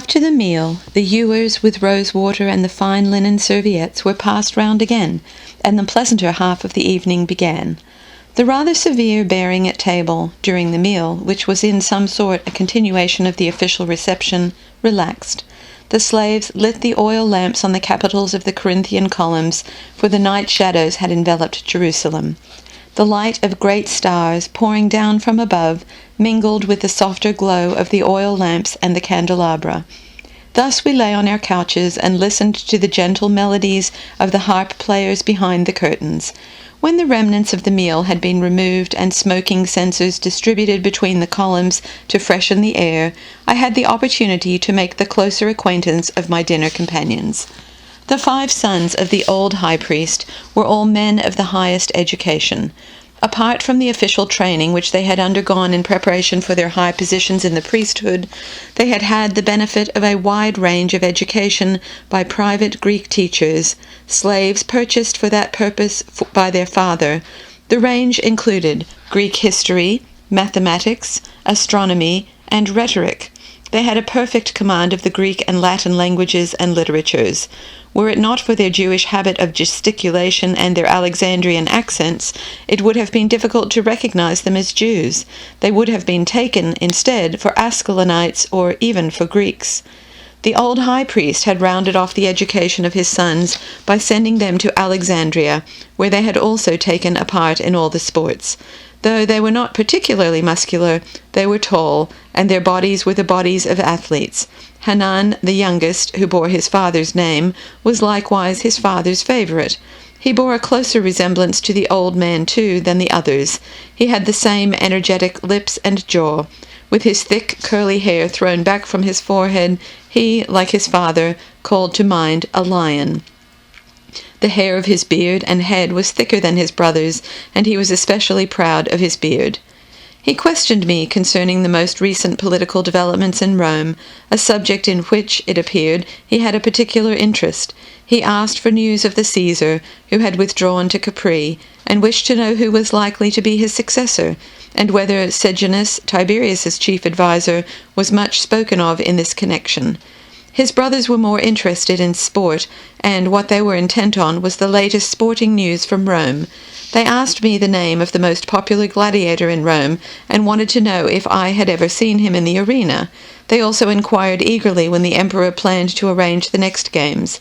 After the meal, the ewers with rose water and the fine linen serviettes were passed round again, and the pleasanter half of the evening began. The rather severe bearing at table during the meal, which was in some sort a continuation of the official reception, relaxed. The slaves lit the oil lamps on the capitals of the Corinthian columns, for the night shadows had enveloped Jerusalem. The light of great stars pouring down from above mingled with the softer glow of the oil lamps and the candelabra. Thus we lay on our couches and listened to the gentle melodies of the harp players behind the curtains. When the remnants of the meal had been removed and smoking censers distributed between the columns to freshen the air, I had the opportunity to make the closer acquaintance of my dinner companions. The 5 sons of the old high priest were all men of the highest education. Apart from the official training which they had undergone in preparation for their high positions in the priesthood, they had had the benefit of a wide range of education by private Greek teachers, slaves purchased for that purpose by their father. The range included Greek history, mathematics, astronomy, and rhetoric. They had a perfect command of the Greek and Latin languages and literatures. Were it not for their Jewish habit of gesticulation and their Alexandrian accents, it would have been difficult to recognize them as Jews. They would have been taken, instead, for Ascalonites or even for Greeks. The old high priest had rounded off the education of his sons by sending them to Alexandria, where they had also taken a part in all the sports. Though they were not particularly muscular, they were tall, and their bodies were the bodies of athletes. Hanan, the youngest, who bore his father's name, was likewise his father's favorite. He bore a closer resemblance to the old man, too, than the others. He had the same energetic lips and jaw. With his thick, curly hair thrown back from his forehead, he, like his father, called to mind a lion. The hair of his beard and head was thicker than his brother's, and he was especially proud of his beard. He questioned me concerning the most recent political developments in Rome, a subject in which, it appeared, he had a particular interest. He asked for news of the Caesar, who had withdrawn to Capri, and wished to know who was likely to be his successor, and whether Sejanus, Tiberius's chief adviser, was much spoken of in this connection. His brothers were more interested in sport, and what they were intent on was the latest sporting news from Rome. They asked me the name of the most popular gladiator in Rome, and wanted to know if I had ever seen him in the arena. They also inquired eagerly when the emperor planned to arrange the next games.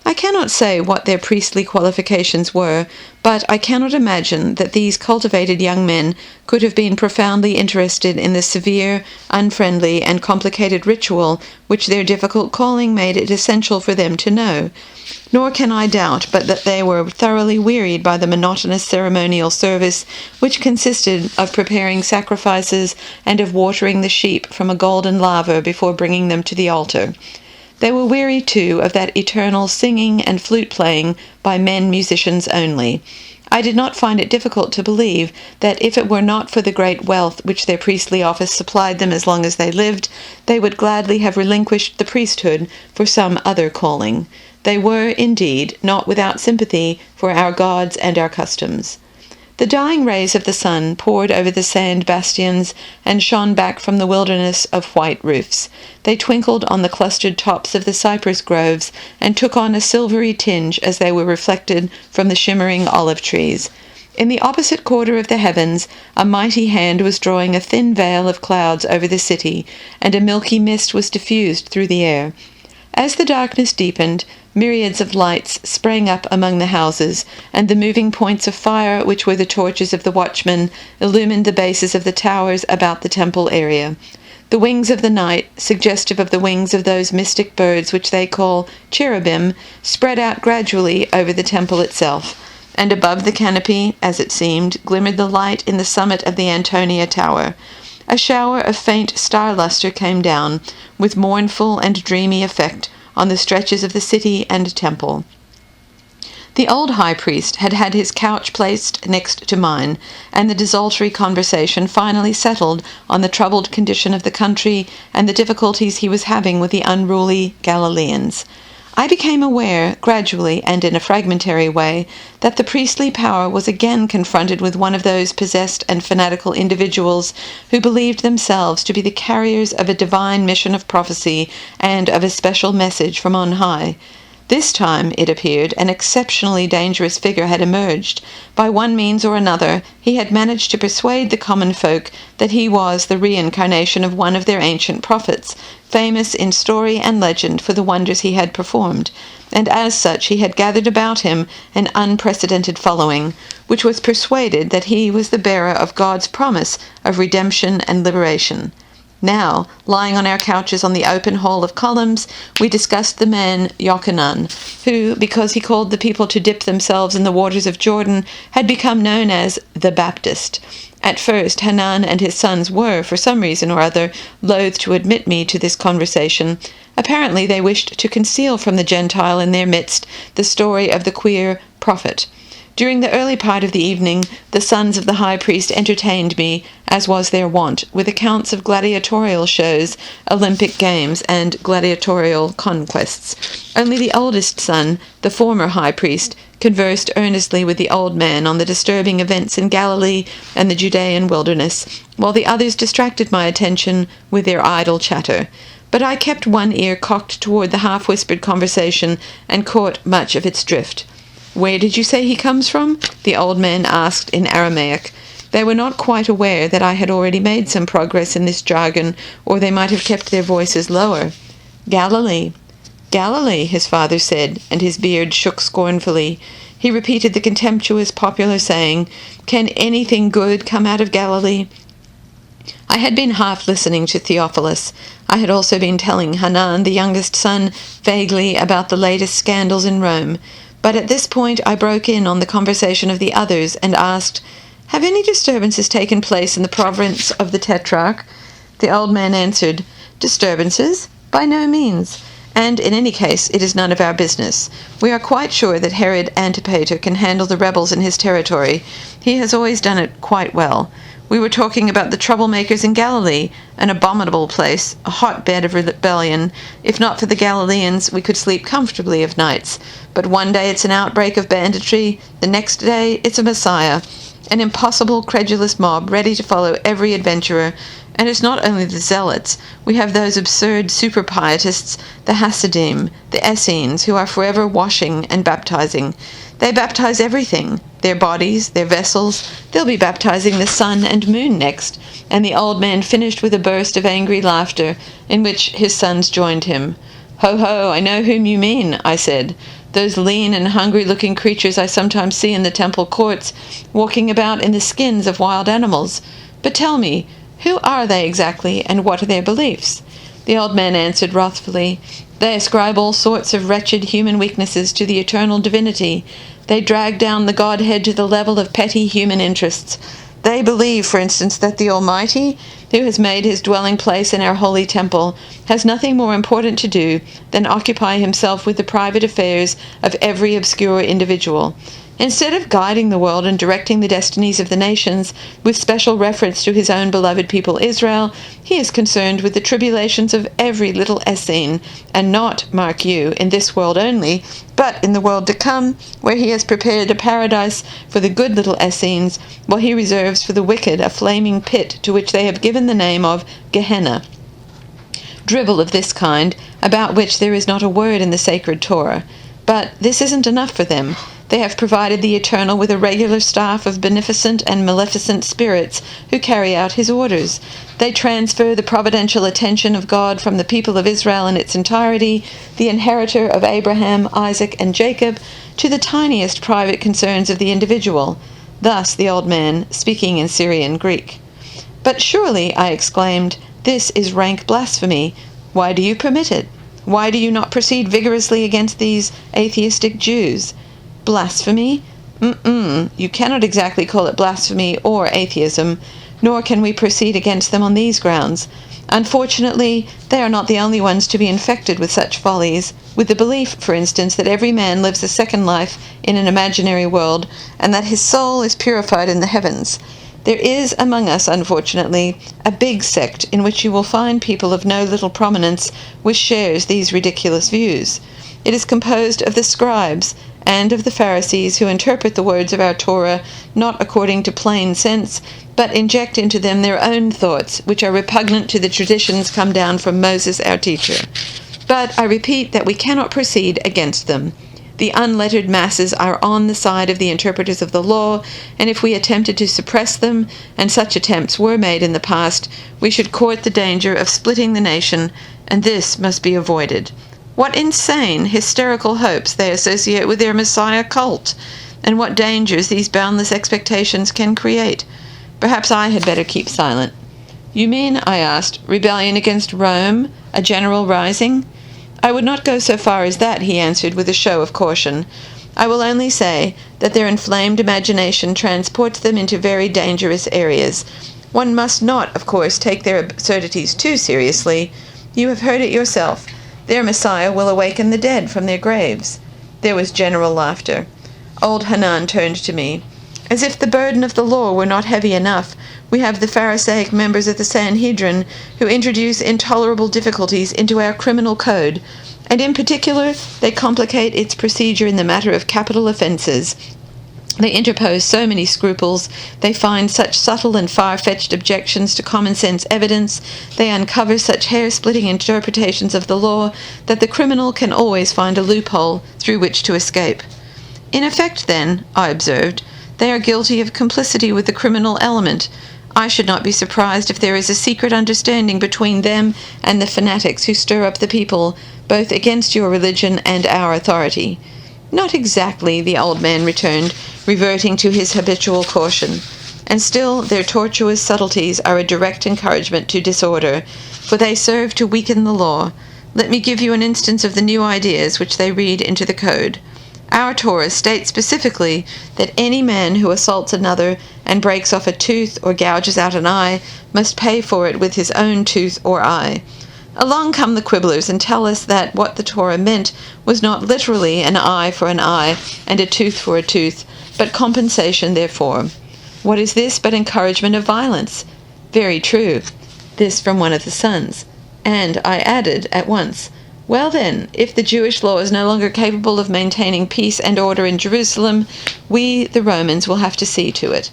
I cannot say what their priestly qualifications were, but I cannot imagine that these cultivated young men could have been profoundly interested in the severe, unfriendly, and complicated ritual which their difficult calling made it essential for them to know. Nor can I doubt but that they were thoroughly wearied by the monotonous ceremonial service, which consisted of preparing sacrifices and of watering the sheep from a golden laver before bringing them to the altar. They were weary, too, of that eternal singing and flute-playing by men musicians only. I did not find it difficult to believe that if it were not for the great wealth which their priestly office supplied them as long as they lived, they would gladly have relinquished the priesthood for some other calling. They were, indeed, not without sympathy for our gods and our customs. The dying rays of the sun poured over the sand bastions and shone back from the wilderness of white roofs. They twinkled on the clustered tops of the cypress groves and took on a silvery tinge as they were reflected from the shimmering olive trees. In the opposite quarter of the heavens, a mighty hand was drawing a thin veil of clouds over the city, and a milky mist was diffused through the air. As the darkness deepened, myriads of lights sprang up among the houses, and the moving points of fire, which were the torches of the watchmen, illumined the bases of the towers about the temple area. The wings of the night, suggestive of the wings of those mystic birds which they call cherubim, spread out gradually over the temple itself, and above the canopy, as it seemed, glimmered the light in the summit of the Antonia Tower. A shower of faint star-lustre came down, with mournful and dreamy effect, on the stretches of the city and temple. The old high priest had had his couch placed next to mine, and the desultory conversation finally settled on the troubled condition of the country and the difficulties he was having with the unruly Galileans. I became aware, gradually and in a fragmentary way, that the priestly power was again confronted with one of those possessed and fanatical individuals who believed themselves to be the carriers of a divine mission of prophecy and of a special message from on high. This time, it appeared, an exceptionally dangerous figure had emerged. By one means or another, he had managed to persuade the common folk that he was the reincarnation of one of their ancient prophets, famous in story and legend for the wonders he had performed, and as such he had gathered about him an unprecedented following, which was persuaded that he was the bearer of God's promise of redemption and liberation. Now, lying on our couches on the open hall of columns, we discussed the man Yochanan, who, because he called the people to dip themselves in the waters of Jordan, had become known as the Baptist. At first, Hanan and his sons were, for some reason or other, loath to admit me to this conversation. Apparently they wished to conceal from the Gentile in their midst the story of the queer prophet. During the early part of the evening, the sons of the high priest entertained me, as was their wont, with accounts of gladiatorial shows, Olympic games, and gladiatorial conquests. Only the oldest son, the former high priest, conversed earnestly with the old man on the disturbing events in Galilee and the Judean wilderness, while the others distracted my attention with their idle chatter. But I kept one ear cocked toward the half-whispered conversation and caught much of its drift. "Where did you say he comes from?" the old man asked in Aramaic. They were not quite aware that I had already made some progress in this jargon, or they might have kept their voices lower. "Galilee." "Galilee," his father said, and his beard shook scornfully. He repeated the contemptuous popular saying, "Can anything good come out of Galilee?" I had been half listening to Theophilus. I had also been telling Hanan, the youngest son, vaguely about the latest scandals in Rome. But at this point I broke in on the conversation of the others and asked, "Have any disturbances taken place in the province of the Tetrarch?" The old man answered, "Disturbances? By no means. And in any case it is none of our business. We are quite sure that Herod Antipater can handle the rebels in his territory. He has always done it quite well. We were talking about the troublemakers in Galilee, an abominable place, a hotbed of rebellion. If not for the Galileans, we could sleep comfortably of nights. But one day it's an outbreak of banditry, the next day it's a Messiah, an impossible, credulous mob ready to follow every adventurer. And it's not only the zealots. We have those absurd super-pietists, the Hasidim, the Essenes, who are forever washing and baptizing. They baptize everything, their bodies, their vessels. They'll be baptizing the sun and moon next." And the old man finished with a burst of angry laughter, in which his sons joined him. "Ho, ho, I know whom you mean," I said. "Those lean and hungry-looking creatures I sometimes see in the temple courts, walking about in the skins of wild animals. But tell me, who are they exactly, and what are their beliefs?" The old man answered wrathfully, "They ascribe all sorts of wretched human weaknesses to the eternal divinity. They drag down the Godhead to the level of petty human interests. They believe, for instance, that the Almighty, who has made his dwelling place in our holy temple, has nothing more important to do than occupy himself with the private affairs of every obscure individual. Instead of guiding the world and directing the destinies of the nations, with special reference to his own beloved people Israel, he is concerned with the tribulations of every little Essene, and not, mark you, in this world only, but in the world to come, where he has prepared a paradise for the good little Essenes, while he reserves for the wicked a flaming pit to which they have given the name of Gehenna. Drivel of this kind, about which there is not a word in the sacred Torah. But this isn't enough for them. They have provided the Eternal with a regular staff of beneficent and maleficent spirits who carry out his orders. They transfer the providential attention of God from the people of Israel in its entirety, the inheritor of Abraham, Isaac, and Jacob, to the tiniest private concerns of the individual." Thus the old man, speaking in Syrian Greek. "But surely," I exclaimed, "this is rank blasphemy. Why do you permit it? Why do you not proceed vigorously against these atheistic Jews?" "Blasphemy? You cannot exactly call it blasphemy or atheism, nor can we proceed against them on these grounds. Unfortunately, they are not the only ones to be infected with such follies, with the belief, for instance, that every man lives a second life in an imaginary world, and that his soul is purified in the heavens. There is among us, unfortunately, a big sect in which you will find people of no little prominence which shares these ridiculous views. It is composed of the scribes and of the Pharisees, who interpret the words of our Torah not according to plain sense, but inject into them their own thoughts, which are repugnant to the traditions come down from Moses our teacher. But I repeat that we cannot proceed against them. The unlettered masses are on the side of the interpreters of the law, and if we attempted to suppress them, and such attempts were made in the past, we should court the danger of splitting the nation, and this must be avoided. What insane, hysterical hopes they associate with their Messiah cult, and what dangers these boundless expectations can create. Perhaps I had better keep silent. You mean, I asked, rebellion against Rome, a general rising? I would not go so far as that, he answered with a show of caution. I will only say that their inflamed imagination transports them into very dangerous areas. One must not, of course, take their absurdities too seriously. You have heard it yourself. Their Messiah will awaken the dead from their graves. There was general laughter. Old Hanan turned to me. As if the burden of the law were not heavy enough, we have the Pharisaic members of the Sanhedrin who introduce intolerable difficulties into our criminal code, and in particular they complicate its procedure in the matter of capital offences. They interpose so many scruples, they find such subtle and far-fetched objections to common-sense evidence, they uncover such hair-splitting interpretations of the law, that the criminal can always find a loophole through which to escape. In effect, then, I observed, they are guilty of complicity with the criminal element. I should not be surprised if there is a secret understanding between them and the fanatics who stir up the people, both against your religion and our authority. Not exactly, the old man returned, reverting to his habitual caution. And still their tortuous subtleties are a direct encouragement to disorder, for they serve to weaken the law. Let me give you an instance of the new ideas which they read into the code. Our Torah states specifically that any man who assaults another and breaks off a tooth or gouges out an eye must pay for it with his own tooth or eye. Along come the quibblers and tell us that what the Torah meant was not literally an eye for an eye and a tooth for a tooth, but compensation therefore. What is this but encouragement of violence? Very true. This from one of the sons. And I added at once, well then, if the Jewish law is no longer capable of maintaining peace and order in Jerusalem, we, the Romans, will have to see to it.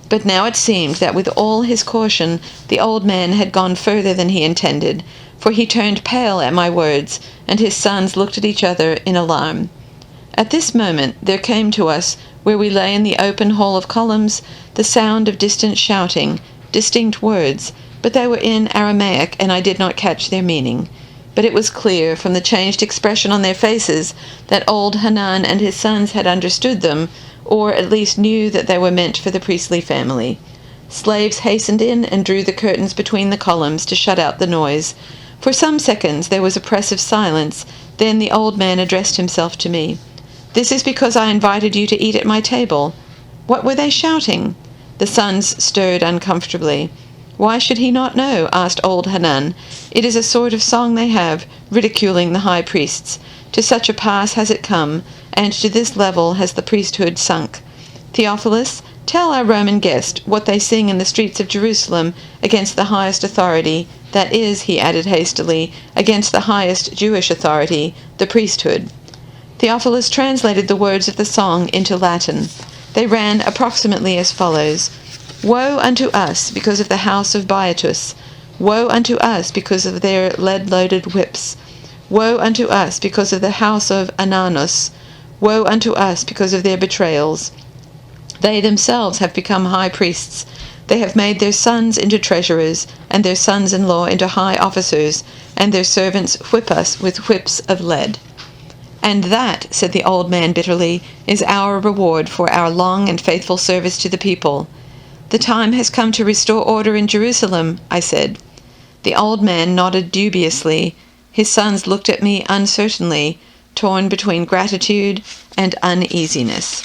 But now it seemed that with all his caution, the old man had gone further than he intended, for he turned pale at my words, and his sons looked at each other in alarm. At this moment there came to us, where we lay in the open hall of columns, the sound of distant shouting, distinct words, but they were in Aramaic, and I did not catch their meaning. But it was clear, from the changed expression on their faces, that old Hanan and his sons had understood them, or at least knew that they were meant for the priestly family. Slaves hastened in and drew the curtains between the columns to shut out the noise. For some seconds there was oppressive silence, then the old man addressed himself to me. This is because I invited you to eat at my table. What were they shouting? The sons stirred uncomfortably. Why should he not know? Asked old Hanan. It is a sort of song they have, ridiculing the high priests. To such a pass has it come, and to this level has the priesthood sunk. Theophilus, tell our Roman guest what they sing in the streets of Jerusalem against the highest authority, that is, he added hastily, against the highest Jewish authority, the priesthood. Theophilus translated the words of the song into Latin. They ran approximately as follows. Woe unto us because of the house of Beatus. Woe unto us because of their lead-loaded whips. Woe unto us because of the house of Ananus. Woe unto us because of their betrayals. They themselves have become high priests. They have made their sons into treasurers, and their sons-in-law into high officers, and their servants whip us with whips of lead. And that, said the old man bitterly, is our reward for our long and faithful service to the people. The time has come to restore order in Jerusalem, I said. The old man nodded dubiously. His sons looked at me uncertainly, torn between gratitude and uneasiness.